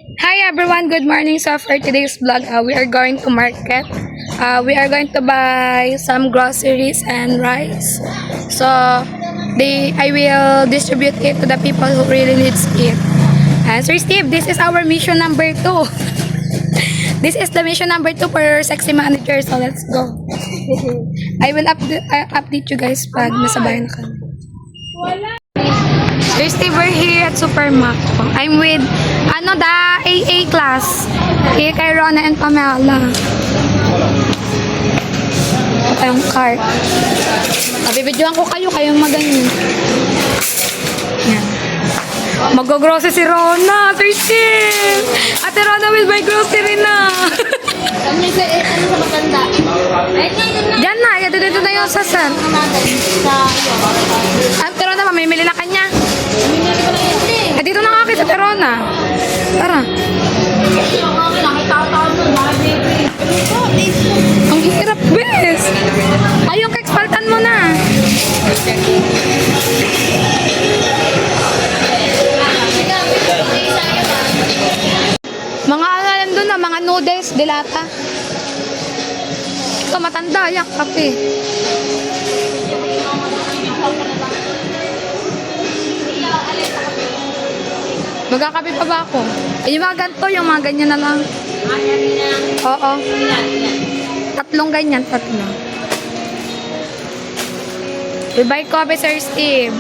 Hi everyone, good morning. So for today's vlog, we are going to market. We are going to buy some groceries and rice. So I will distribute it to the people who really needs it. And Sir Steve, this is our mission number 2. This is the mission number 2 for Sexy Manager. So let's go. I will update you guys pag nasabayan na kami. Sir Steve, we're here at Supermac. I'm with, the AA class. Kay Rona and Pamela. Ito yung cart. Bibidyohan ko kayo, kayong maganyan. Yan. Mag-grocery si Rona, Sir Steve! Ate Rona will buy grocery na! Kami sa maganda. Diyan na, dito na yung sasar. Ate Rona, mamimili na kanya. Dito na nga kayo sa Terona. Tara. Ang hirap, bes. Ay, yung ka-expaltan mo na. Mga doon na, mga noodles, dilata. Ito, matanda, yung kape. Magkakape pa ba ako? Yung mga ganito, yung mga ganyan na lang. Oo. 3 ganyan, 3. We buy coffee, Sir Steve.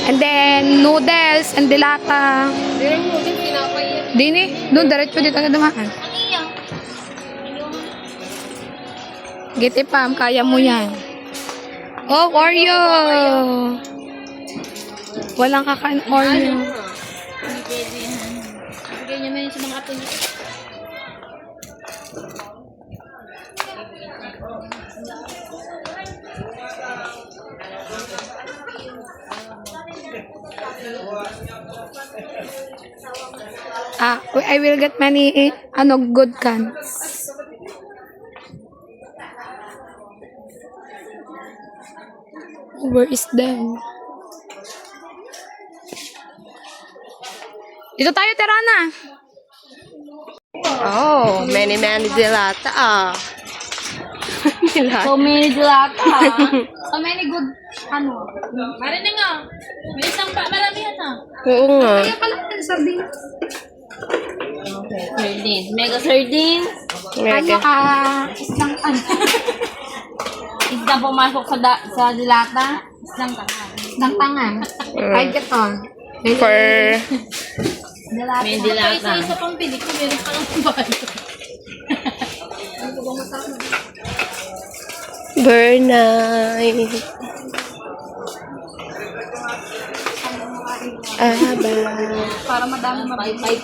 And then, noodles and dilata. Dini, doon, diretso dito na dumaan. Giti Pam, kaya mo yan. Oh, Oreo! Walang kakain Oreo. Bigay niya man sa mga ato niya. I will get many, good cans. Where is them? Dito tayo, Terana. Oh, many dilata So many dilata. So many good, Marinig nga. May isang maramihan na. Oo nga. Kaya pala yung sardines. Okay, sardines. Mega sardines. Isang Isda pumasok sa dilata. Isang tangan. Isang tangan. Ay, ito. Dilata. May dilata. Isa pang pili ko. Meron pa lang bahay. Bernay. Para madami mabibay.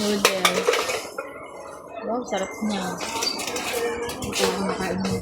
Noodles. Wow, sarap niya. Ito ang makain mo.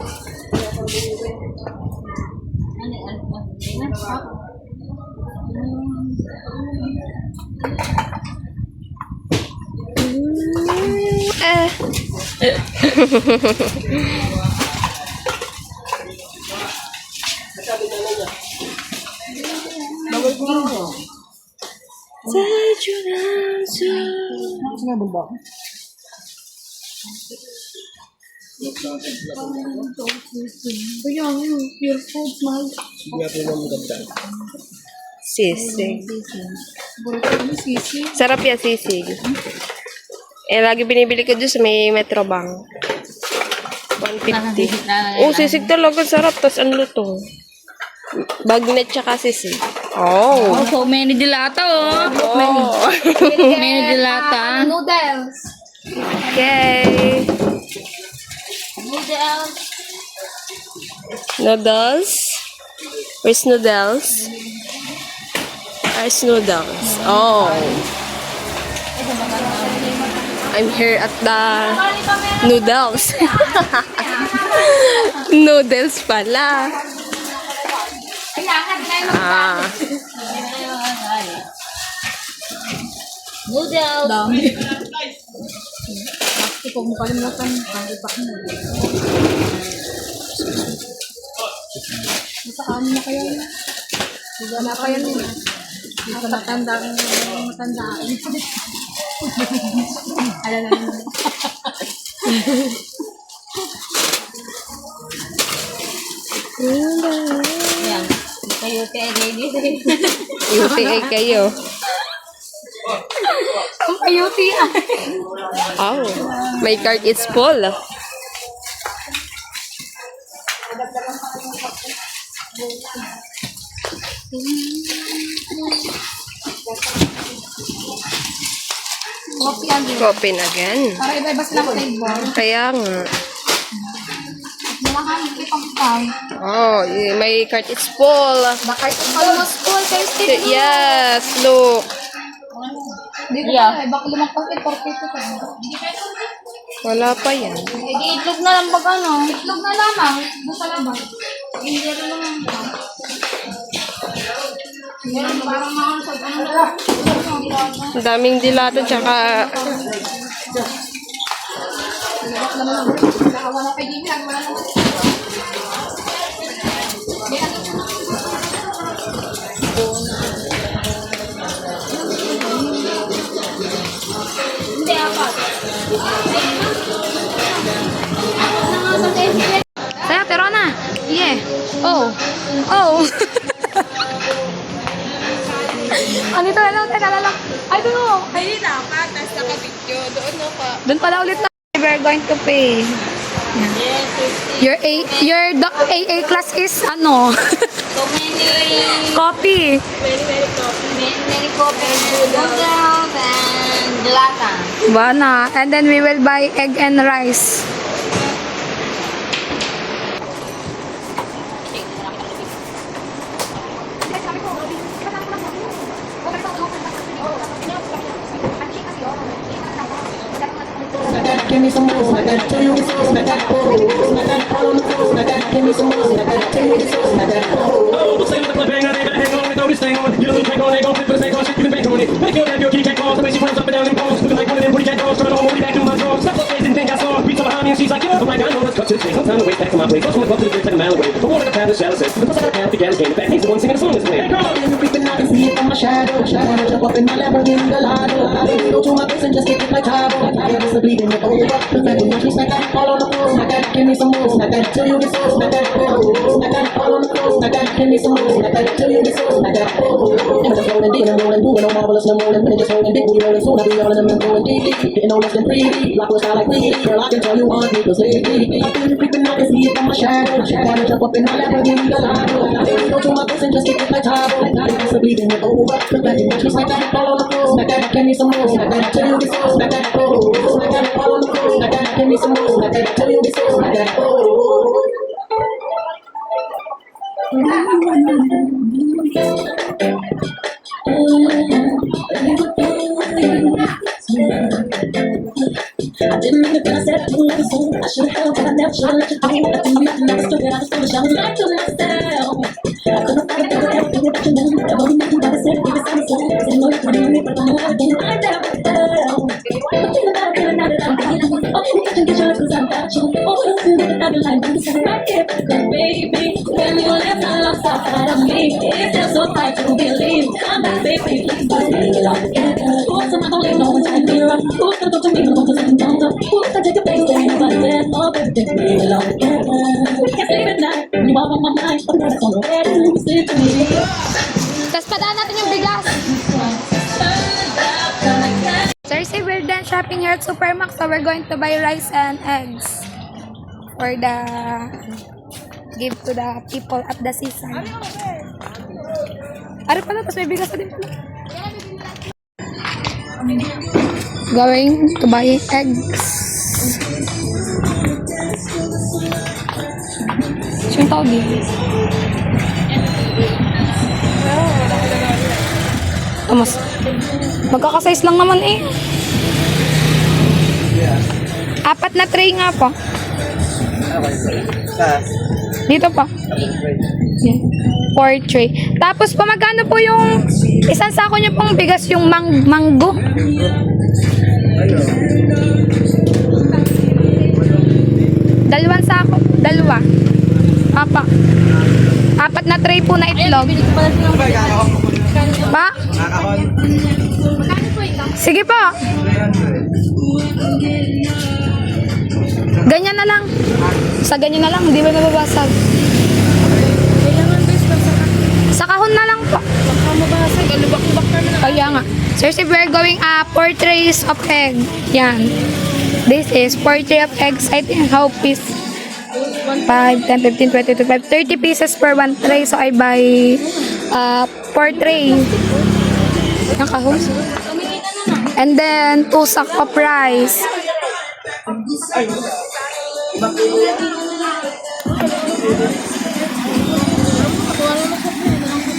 Sisig. Sarap yan, sisig. Lagi binibili ko dyan sa may Metrobank. 150. Oh, sisig talaga sarap. Tapos ano to? Bagnet tsaka sisig. Oh. Oh, so many dilata, Many dilata. Noodles. Okay. Noodles. Noodles. Where's noodles? Where's noodles? Oh. I'm here at the noodles. Noodles pala. Noodles. Huwag mo kalimutan. Pang-ipak mo. Saan mo kaya yun? Wala pa yan yun. Matandaan. Alam na yun. Yan. Kayo kaya lady. UTI kayo. Ang ayuti ah. Oh, my cart is full. Coffee again. Open again. Para iba-iba silang flavor. Kaya nga. Malahan, ipang-pang. Oh, my cart is full. Baka almost full kayo stick. Yes, look. Di ko yeah. Baka lumagpas 42 ka. Wala pa yan. Itlog na lang pag ano. Itlog na lamang. Doon sa labas. Hindi rin naman. Meron parang makakasag. Ano na lang. Ang daming dilato tsaka Nakawa na kay Jimmy. Wala naman. Hindi apat. Saya, pero na. Yeah. Oh. Oh. Ano ito? Ano? Teka na lang. Ay, doon o. Ay, dapat. Tapos naka-video. Doon na pa. Doon pala ulit na. We're going to pay. Your AA class is ano? So many Coffee. many coffee noodles and gelata. Bana. And then we will buy egg and rice. Give me some more, like that. Tell you it's like that. Oh, like that. All on the floor, like that. Give me some more, like that. Tell you it's like that. Oh, say the clip, hang on, hang on, throw this thing on. You don't take on, they go flip for the same cause you can bank on it. Make your damn, your kitty cat calls, the way she runs up and down and pulls. Looking like one of them pretty cat dogs, turn on, moving back to my drawers. Stop the face and think I saw her. Reach up behind me and she's like, yeah, I'm like, I know let's cut to the chase. I'm trying to wait back to my place. Don't want to go to the take a mile away. I wanted to pass the shallow says. The plus I got half the gas game. The back, he's the one singing the song this way. Hey, girl, you're creeping, I can see it from my shadow. Wanna jump up in my Lamborghini Gallardo. Go to my face and just get it like Tabo. Tired of bleeding it over. The fact that she's like that. All on the floor, like that. Give me some more, like that. Till you get so, like that. Oh, like that. All on the floor, like that. Give me some more, like that. Till you get so, like that. Oh, and just rolling deep and rolling, moving on marvelous, no more than minute, just holding big, we rolling soon. I'll be all in them and going deep, getting no less than 3D. Lock with a style like me, girl, I can tell you want me, cause lately I feel you creeping, I can see it from my shadow. Wanna jump up in my Lamborghini Gallardo. Go to my face and just get it like Tabo. Tired of bleeding it over. The fact that she's like that. All on the floor, like that. Give me some more, like that. Till you get so, like that. Oh, like that. All on the floor, like that. Give me some more, like that. Till you get so, like that. Oh. I didn't mean it when I said it like a soul. I should have held, but I never should have let you go. I didn't mean to stupid. I just foolish. I was lying to myself. I couldn't find it, but everything that you know. I've only met you by the same, give it some soul. Cause I know you're putting on me, but I know how to do it. I never fell. But think about it, now that I'm feeling. Oh, you can get your lips, cause I'm about you. Oh, you feel it, I've been lying. You said I can't, cause baby, when you left, I lost outside of me. It's just so hard to believe. I'm back, baby, please, but we love together. Who's the one who no one's like me? Who's gonna go to me, no one's like me? Who's gonna take a place, there ain't nobody there. Oh, baby, take me along together. We can't sleep at night, when you all on my mind. But that's on the way to sleep to me. Tapos padaan natin yung bigas. Thursday, we're done shopping here at Supermax. So we're going to buy rice and eggs for the give to the people at the season. Ano pala? Tapos may bigas pa din pala. Going to buy eggs. Siyang tawag din. Mas magkakasize lang naman eh. 4 na tray nga po. Dito pa. Yeah. 4 tray. Tapos po magkano po yung isang sako niyo pong bigas yung manggo? na tray po na itlog. Pa? Sige po. Ganyan na lang. Sa ganyan na lang, hindi ba mababasag? Sa kahon na lang po. Kaya nga. Sir, if we're going 4 trays of egg. Yan. This is 4 tray of eggs. I think how piece? 5, 10, 15, 20, 25, 30 pieces per 1 tray. So, I buy 4 tray. Yung kahon. And then, 2 sack of rice.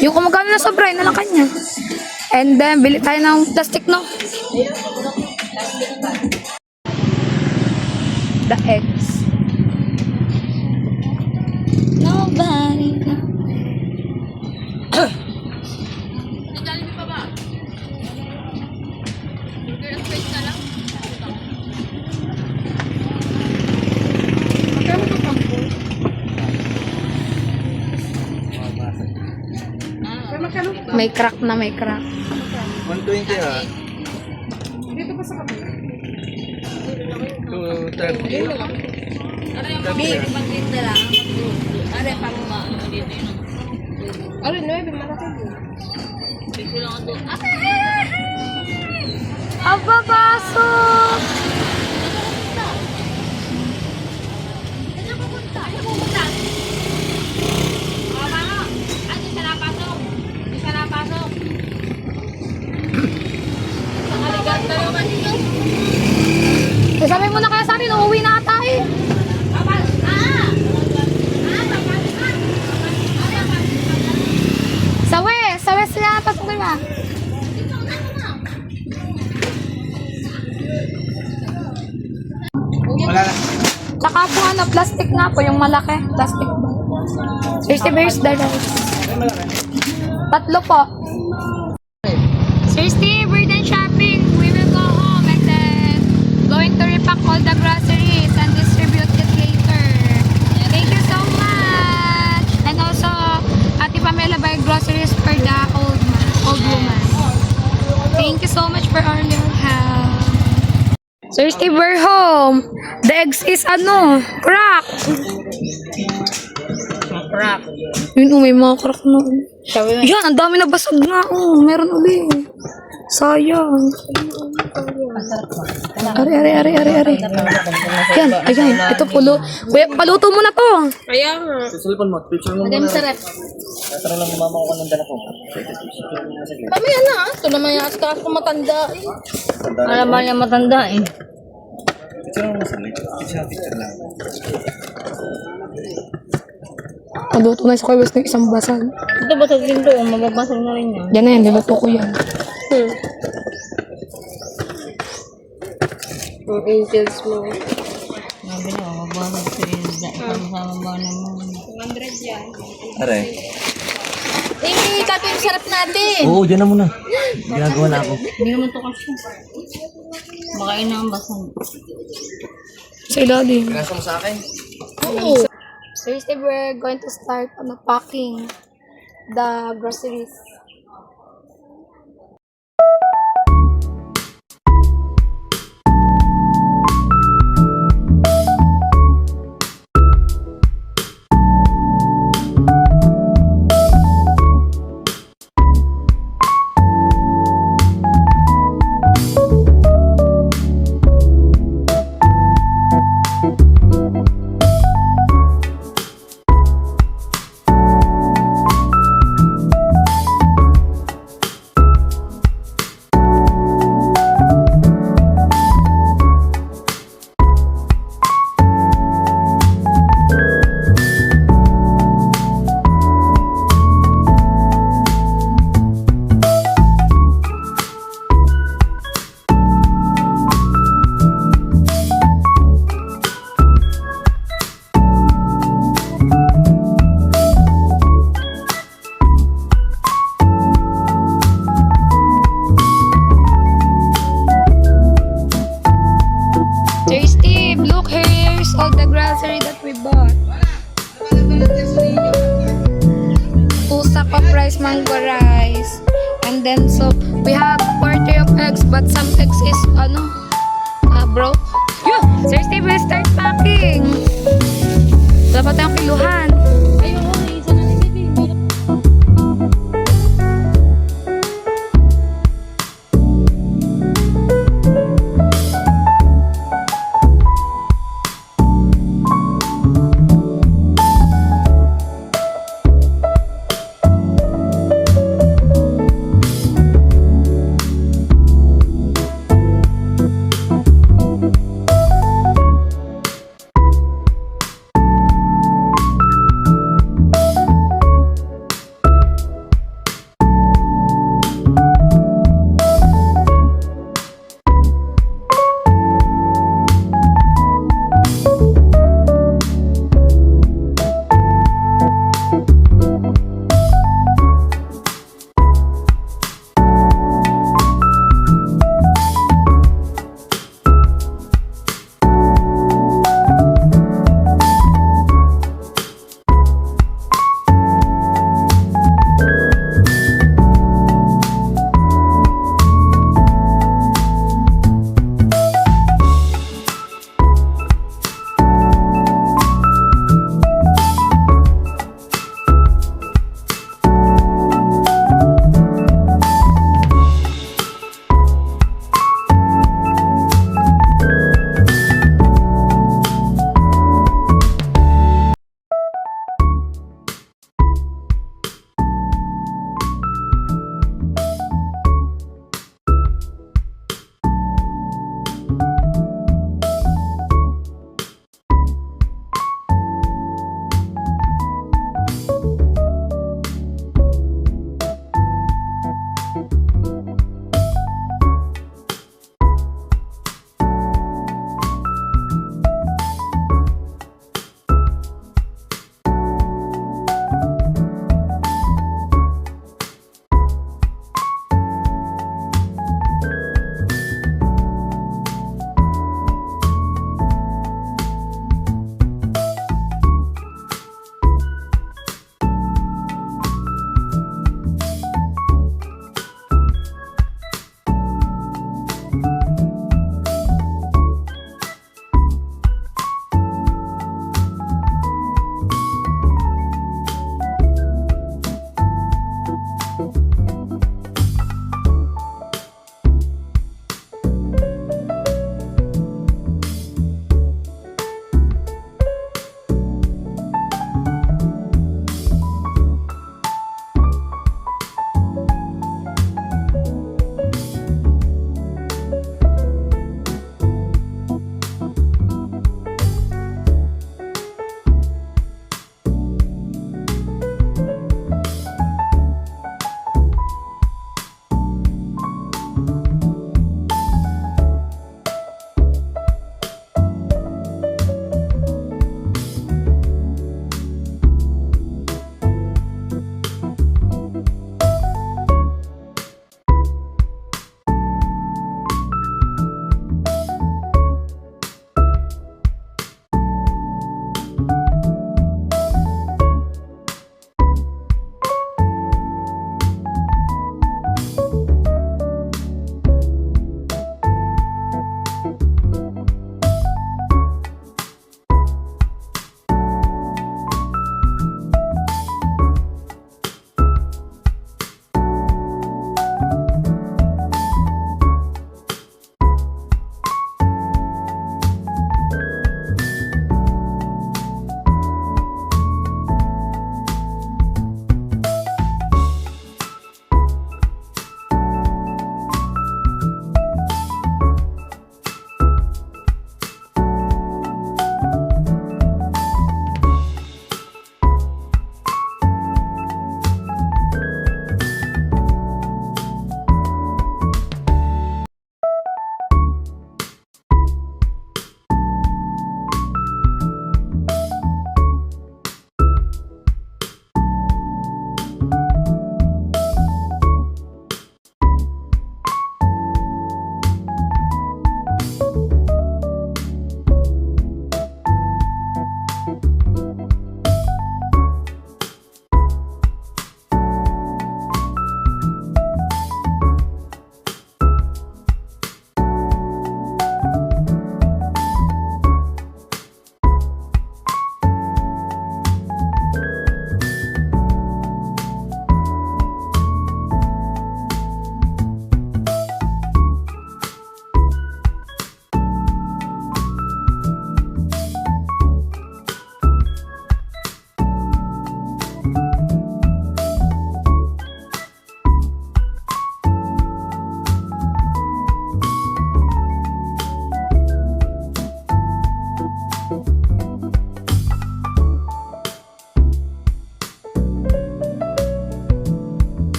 Yung kung magkano na sobra, yun na lang kanya. And then, bili tayo ng plastic, no? The eggs. Nobody. May crack na may crack. 120 ah. Dito pa sa kapila? 230. Ano, 9, malaki din. Ababasok! Sabi mo na kaya sa amin, uuwi na ata eh. Sa west sila pasok ba? Wala na. Tsaka po plastic nga po, yung malaki, plastic ba? Here's the rice. Tatlo po. Sir Steve, we're done shopping. We will go home and then going to repack all the groceries and distribute it later. Thank you so much. And also, Ate Pamela buy groceries for the old woman. Thank you so much for all your help. Sir Steve, we're home. The eggs is crack. Crap. Yun, may mga crack na. Yan, ang dami na basag nga. Meron ulit. Sayang. Ari. Yan, ayan. Ito pulo. Kuya, paluto mo na to. Kaya nga. Cellphone mo, picture mo muna. sarap. Tara lang ni mama ko ng dala ko. Mamaya na, ito naman yung askas ko matanda. Alam ba niya matanda eh. Picture mo muna sa link. Picture lang. Paluto na sa kuya, ng isang basag. Ito basag din doon, mababasag na rin yan. Yan na yan, niluto ko yan. Ang angels mo. Sabi na, mababasag sa Hilda. Sama-sama ba naman? 100 yan. Are. Eh, kato yung sarap natin. Oo, dyan na muna. Ginagawa na ako. Hindi naman to kasi. Makain na ang basag. Sa ilalim. Pinasa mo sa akin? Oo. So, Steve, we're going to start packing the groceries. all the grocery that we bought. rice, mango rice. And then so we have 40 of eggs, but some eggs is broke. Yo, Sir Steve will start packing. Wala pa tayong kiluhan. Ayun, isa na ni Bibi.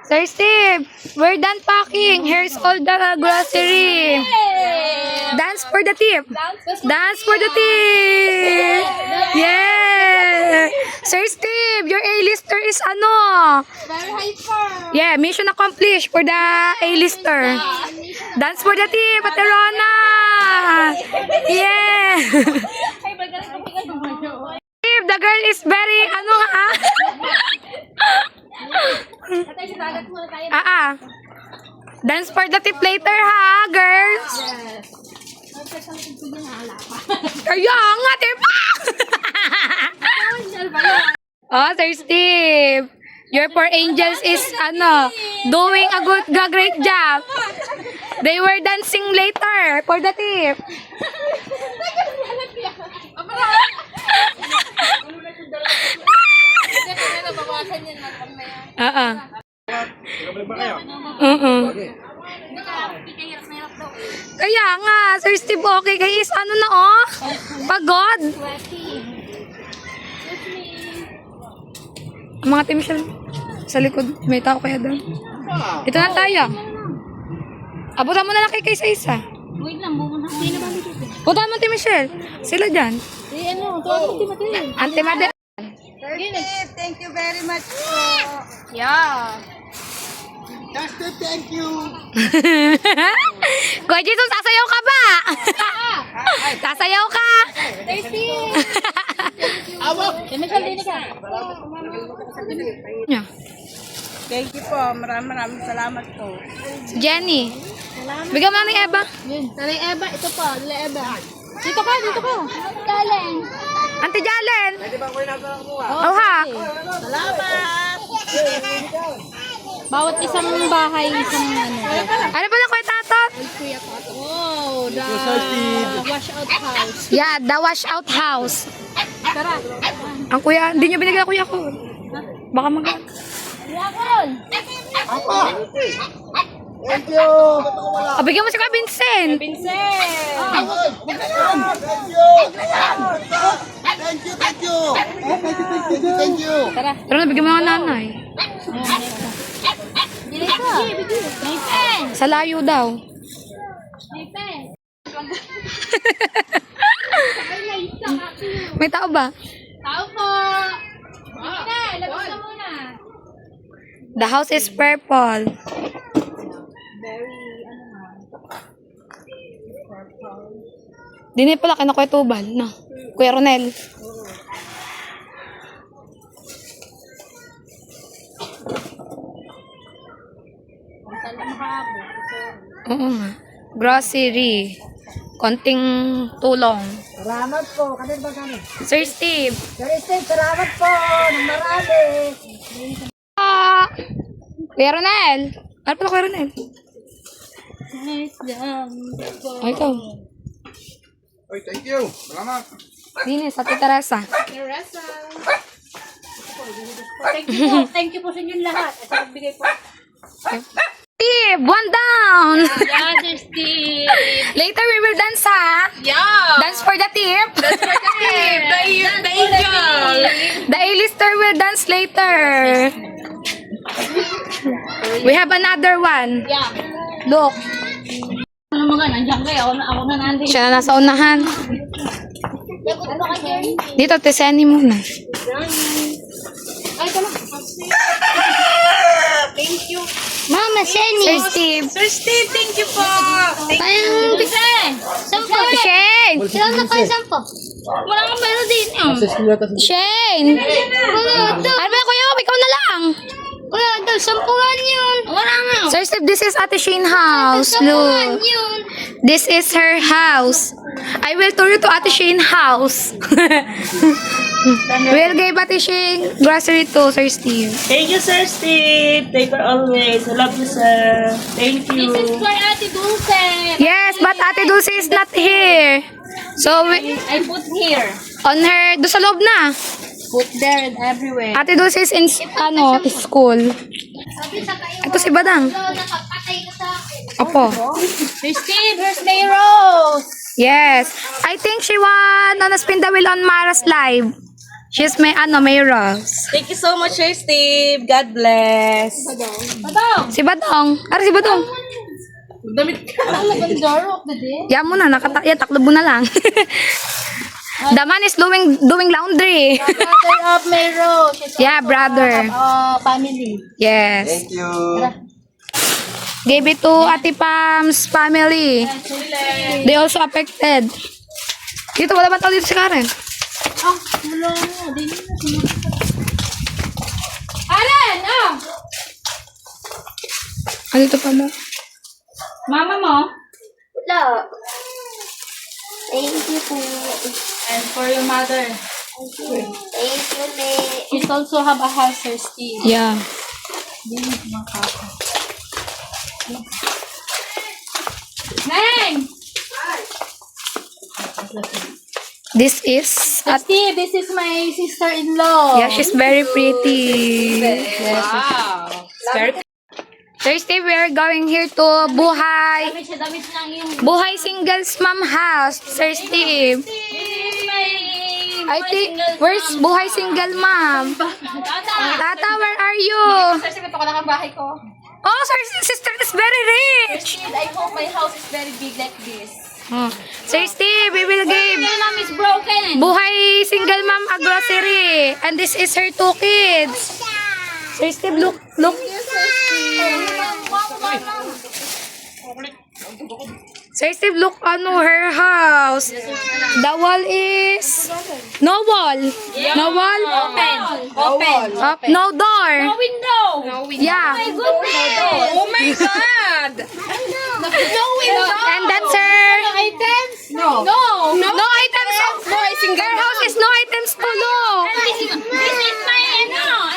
Sir Steve, we're done packing. Here's all the grocery. Dance for the tip. Dance for the tip. Yeah. Sir Steve, your A-lister is ano? Very hyper. Yeah, mission accomplished for the A-lister. Dance for the tip, Ate Rona. Yeah. Steve, the girl is very, ano ha? Dance for the tip later ha, girls. Kaya nga, diba? Oh, Sir Steve. Your four angels is, doing a great job. They were dancing later for the tip. Kaya nga, Sir Steve, okay guys, pagod. Ang mga Team Michelle, sa likod, may tao kaya doon. Ito na tayo. Abutan mo na lang kay isa-isa. Wait lang, bumuna. Hindi naman dito. Puntahan mo Team Michelle. Sila dyan. Ante Made. Thank you very much po. Yeah. Thank you. Kuya Jesus, sasayaw ka ba? Sasayaw ka? Thirsty. Yeah. Thank you po. Maraming salamat po. Jenny. Bigyan mo na ni Eva. Tali Eva, ito po. Lila Eva. Dito ka. Galing. Auntie Jalen. Oh, ha. Salamat. Bawat isang bahay, isang Ano ba na Kuya Tatot? Oh, the washout house. Yeah, the washout house. Tara. Ang kuya, hindi nyo binigay kuya ko. Baka mag... Yakol. Thank you. Bigyan mo si Kuya Vincent. Thank you. Pero nabigyan mo ng nanay. Dito. May pen. Sa layo daw. May pen. May tao ba? Tao po. Sige na, labas na muna. The house is purple. Dini pala kina Kuya Tubal, no? Kuya Ronel. Oo nga. Grocery. Konting tulong. Salamat po. Kanil ba kami? Sir Steve. Sir Steve, salamat po. Ng marami. Kuya Ronel. Ano pala Kuya Ronel? Nice lang. Ay, ikaw. Oy, thank you. Salamat. Dini, sa Tita Teresa. Teresa. Thank you po sa inyong lahat. At nagbigay po. Steve, one down. Yeah, Sir Steve. Later we will dance ha. Yeah. Dance for the tip. Dance for the tip. The angel. The A-lister will dance later. We have another one. Yeah. Look. Ano mga nandiyan kayo? Ako na nandito. Siya na nasa unahan. Dito, Teseni muna. Ay, tama. Thank you. Mama, Senny. Sir Steve. Sir Steve, thank you po. Ayun, Bisen. Sampo. Shane. Sila na kayo sampo. Wala kang meron din. Shane. Wala ito. Ano ba kuya? Ikaw na lang. Wala ito. Sampuan yun. Wala nga. Sir Steve, this is Ate Shane house. Sampuan Look. yun. This is her house. I will tour you to Ate Shane house. We'll give Ate Shane grocery to Sir Steve. Thank you, Sir Steve. Thank you always. I love you, sir. Thank you. This is for Ate Dulce. Yes, but Ate Dulce is not here. So, I put here. on her, doon sa loob na. Put there and everywhere. Ate Dulce is in, school. Ito si Badang. Nakapatay ka sa akin. Opo. Sir Steve, here's May Rose. Yes. I think she won on a spin the wheel on Mara's live. She's may Rose. Thank you so much, Sir Steve. God bless. Si Badong. Ara si Badong. Damit ka. Jar of the day. Yan mo na, taklob mo na lang. The man is doing laundry. Brother of Mero. Yeah, brother. Family. Yes. Thank you. Give it to Ate Pam's family. They also affected. Dito, wala ba tao dito si Karen? Wala mo. Di na. Karen! Oh! Ano ito pa mo? Mama mo? Wala. Thank you po. And for your mother. Thank you, Le. She's also have a house, Sir Steve. Yeah. Neng! This is... Steve, this is my sister-in-law. Yeah, she's very pretty. Wow. Sir Steve, we are going here to Buhay. Damit lang yung... Buhay Singles Mom House. Sir Steve. I think, where's Buhay Single Mom? Tata, where are you? Sir Steve, ito ko lang ang bahay ko. Oh, sir, sister is very rich. Steve, I hope my house is very big like this. Sir Steve, we will give My mom is broken. Buhay Single Mom a grocery. And this is her 2 kids. Sir Steve, look. Sir Steve, look on her house. The wall is... No wall. No wall. Open. No door. Window. Yeah. Oh my God. No window. And that's her... Items? No. No items. Her house is no items to look. This is my,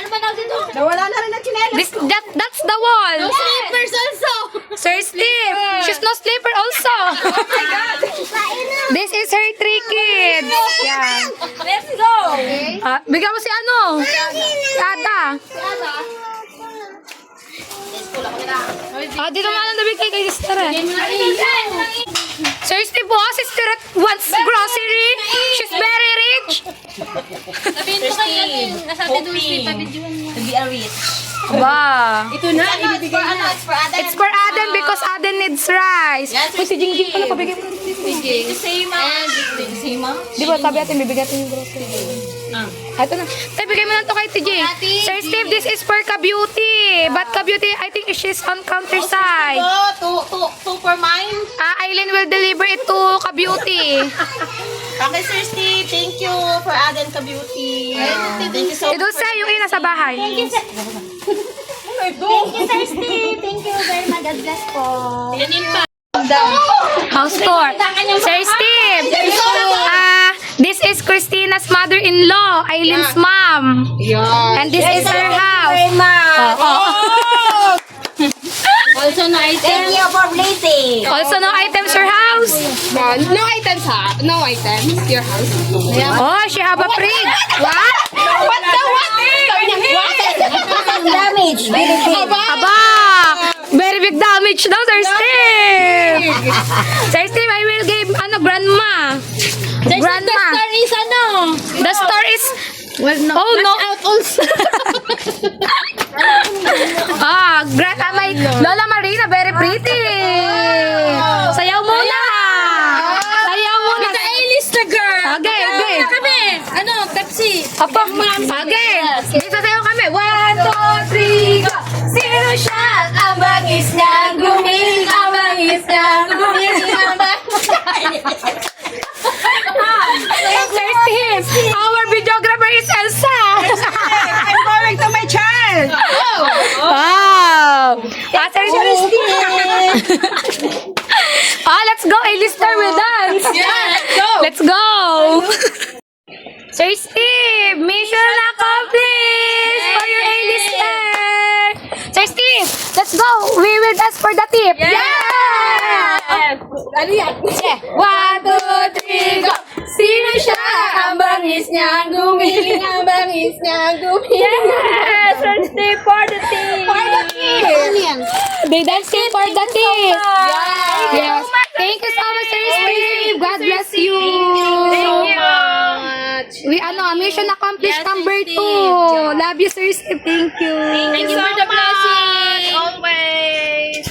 ano ba tawag dito? Nawala na rin ang chinelas. That's the wall. Slippers also. Sir Steve, she's no sleeper also. Oh my God. This is her 3 kids. Yeah. Let's go. Bigyan mo si Si Ata. Dito mo lang nabigay kay sister. Sir Steve po, sister wants grocery. She's very rich. Sabihin ko kayo yun. Nasa atin doon si pabidyohan mo. To be a rich. Wow. Ito na, ibibigay na. It's for Aden because Aden needs rice. Uy, si Jingjing pala, pabigay mo. Di ba, sabi natin, bibigyan natin yung grocery. Ito na. Tayo, bigay mo na to kay TJ. Sir Steve, this is for Ka-Beauty. But Ka-Beauty, I think she's on counterside. Two for mine. Aileen will deliver it to Ka-Beauty. Okay, Sir Steve. Thank you for Aden Ka-Beauty. Thank you so much. Ito sa yung ina sa bahay. Thank you, Sir Steve. Thank you very much. God bless po. House tour. Sir Steve, this is Christina's mother-in-law, Aileen's mom. And this is her house. Also, no item. Thank you for blessing. Also, no items her house. No items ha? No items? Your house? Oh, she have a fridge. What? What? Damage. Very big. Aba! Very big damage daw, Sir Steve. Sir Steve, I will give, grandma. Grandma. is The store is... Oh, no. out also. My Lola Marina, very pretty. Sayaw muna. Sayaw muna. Ailis na girl. Okay. Kami. Pepsi. Apa? Okay. Dito sayaw kami. 1, 2, 3, go. Sino siya? Ang bangis niya. Gumiling ang bangis niya. Gumiling ang bangis niya. Sir Steve, our videographer is Elsa. I'm going to my child. Wow. Sir Steve. Let's go. A-lister will dance. Yeah, let's go. Let's go. Sir Steve, mission accomplished for your A-lister. Sir Steve, let's go. We will dance for the tip. Yeah. Ano yan? 1, 2, 3, go. Sino siya? Ang bangis niya. Gumiling ang bangis niya. Gumiling. Yes. Sir Steve for the tip. For the tip. They dancing for the tip. Yes. Thank you so much, Sir Steve. God bless you. Thank you. We mission accomplished Yes, number Sir 2. Steve. Love you, Sir Steve. Thank you. Thank you for the blessing. Always.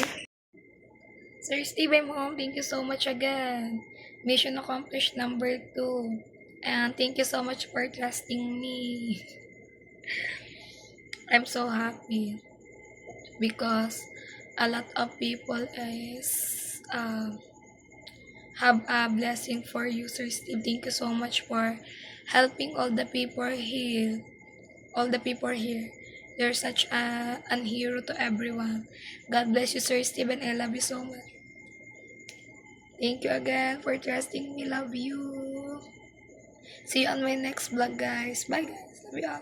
Sir Steve, I'm home. Thank you so much again. Mission accomplished number 2. And thank you so much for trusting me. I'm so happy because a lot of people is have a blessing for you, Sir Steve. Thank you so much for helping all the people here. All the people here. You're such an hero to everyone. God bless you, Sir Steve, and I love you so much. Thank you again for trusting me. Love you. See you on my next vlog, guys. Bye, guys. Love you all.